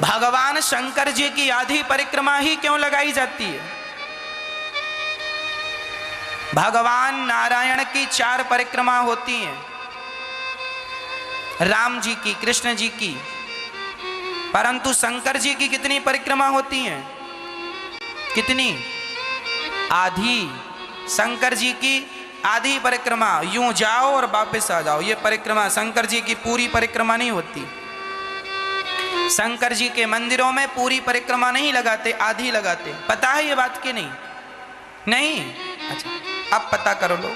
भगवान शंकर जी की आधी परिक्रमा ही क्यों लगाई जाती है? भगवान नारायण की 4 परिक्रमा होती हैं, राम जी की, कृष्ण जी की, परंतु शंकर जी की कितनी परिक्रमा होती हैं? कितनी? आधी। शंकर जी की आधी परिक्रमा, यूं जाओ और वापस आ जाओ, ये परिक्रमा शंकर जी की पूरी परिक्रमा नहीं होती। शंकर जी के मंदिरों में पूरी परिक्रमा नहीं लगाते, आधी लगाते। पता है ये बात कि नहीं? नहीं? अच्छा, अब पता करो लो।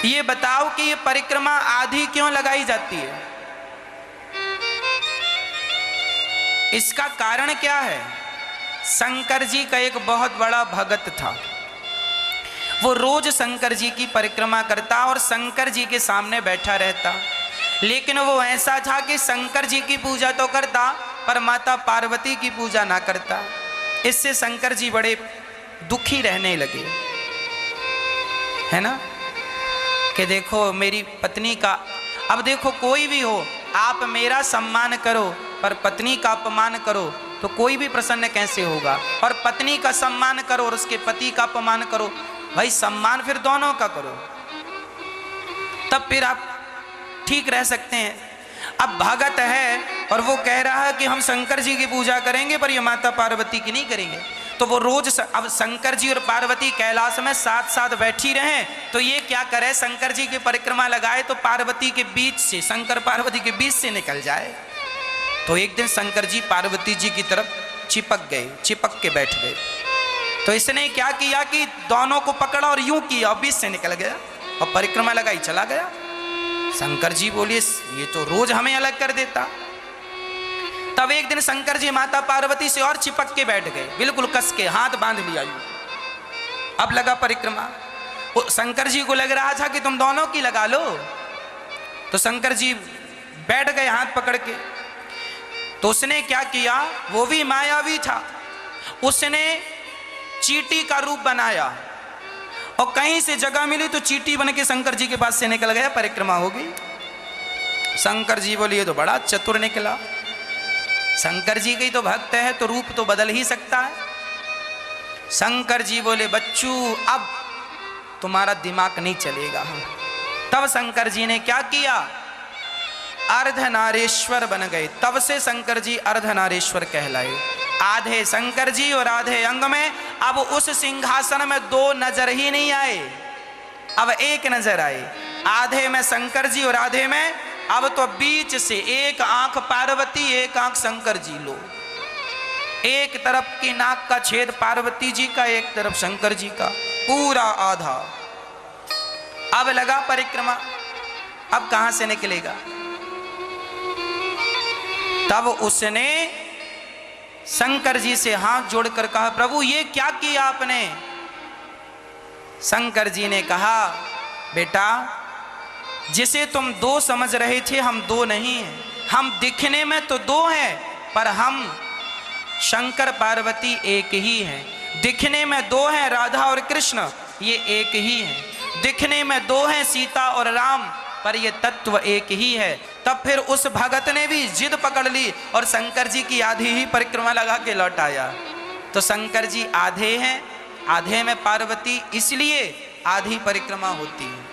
ये बताओ कि ये परिक्रमा आधी क्यों लगाई जाती है? इसका कारण क्या है? शंकर जी का एक बहुत बड़ा भगत था, वो रोज शंकर जी की परिक्रमा करता और शंकर जी के सामने बैठा रहता, लेकिन वो ऐसा था कि शंकर जी की पूजा तो करता पर माता पार्वती की पूजा ना करता। इससे शंकर जी बड़े दुखी रहने लगे, है ना, कि देखो मेरी पत्नी का, अब देखो कोई भी हो, आप मेरा सम्मान करो पर पत्नी का अपमान करो तो कोई भी प्रसन्न कैसे होगा? और पत्नी का सम्मान करो और उसके पति का अपमान करो, भाई सम्मान फिर दोनों का करो, तब फिर आप ठीक रह सकते हैं। अब भगत है और वो कह रहा है कि हम शंकर जी की पूजा करेंगे पर ये माता पार्वती की नहीं करेंगे, तो वो रोज, अब शंकर जी और पार्वती कैलाश में साथ साथ बैठी रहे, तो ये क्या करे, शंकर जी की परिक्रमा लगाए तो पार्वती के बीच से, शंकर पार्वती के बीच से निकल जाए। तो एक दिन शंकर जी पार्वती जी की तरफ चिपक गए, चिपक के बैठ गए। तो इसने क्या किया कि दोनों को पकड़ा और यूं किया और बीच से निकल गया और परिक्रमा लगाई चला गया। शंकर जी बोले ये तो रोज हमें अलग कर देता। तब एक दिन शंकर जी माता पार्वती से और चिपक के बैठ गए, बिल्कुल कस के हाथ बांध लिया यूं। अब लगा परिक्रमा। शंकर जी को लग रहा था कि तुम दोनों की लगा लो, तो शंकर जी बैठ गए हाथ पकड़ के। तो उसने क्या किया, वो भी मायावी था, उसने चींटी का रूप बनाया और कहीं से जगह मिली तो चींटी बन के शंकर जी के पास से निकल गया, परिक्रमा हो गई। शंकर जी बोले ये तो बड़ा चतुर निकला, शंकर जी के तो भक्त है तो रूप तो बदल ही सकता है। शंकर जी बोले बच्चू अब तुम्हारा दिमाग नहीं चलेगा। तब शंकर जी ने क्या किया, अर्धनारेश्वर बन गए। तब से शंकर जी अर्धनारेश्वर कहलाए। आधे शंकर जी और आधे अंग में अब उस सिंहासन में 2 नजर ही नहीं आए, अब एक नजर आए। आधे में शंकर जी और आधे में अब तो बीच से एक आंख पार्वती, एक आंख शंकर जी लो। एक तरफ की नाक का छेद पार्वती जी का, एक तरफ शंकर जी का, पूरा आधा। अब लगा परिक्रमा, अब कहां से निकलेगा? तब उसने शंकर जी से हाथ जोड़कर कहा प्रभु ये क्या किया आपने? शंकर जी ने कहा बेटा जिसे तुम 2 समझ रहे थे हम 2 नहीं हैं, हम दिखने में तो 2 हैं पर हम शंकर पार्वती एक ही हैं। दिखने में 2 हैं राधा और कृष्ण, ये एक ही हैं। दिखने में 2 हैं सीता और राम, पर ये तत्व एक ही है। तब फिर उस भगत ने भी जिद पकड़ ली और शंकर जी की आधी ही परिक्रमा लगा के लौट आया। तो शंकर जी आधे हैं, आधे में पार्वती, इसलिए आधी परिक्रमा होती है।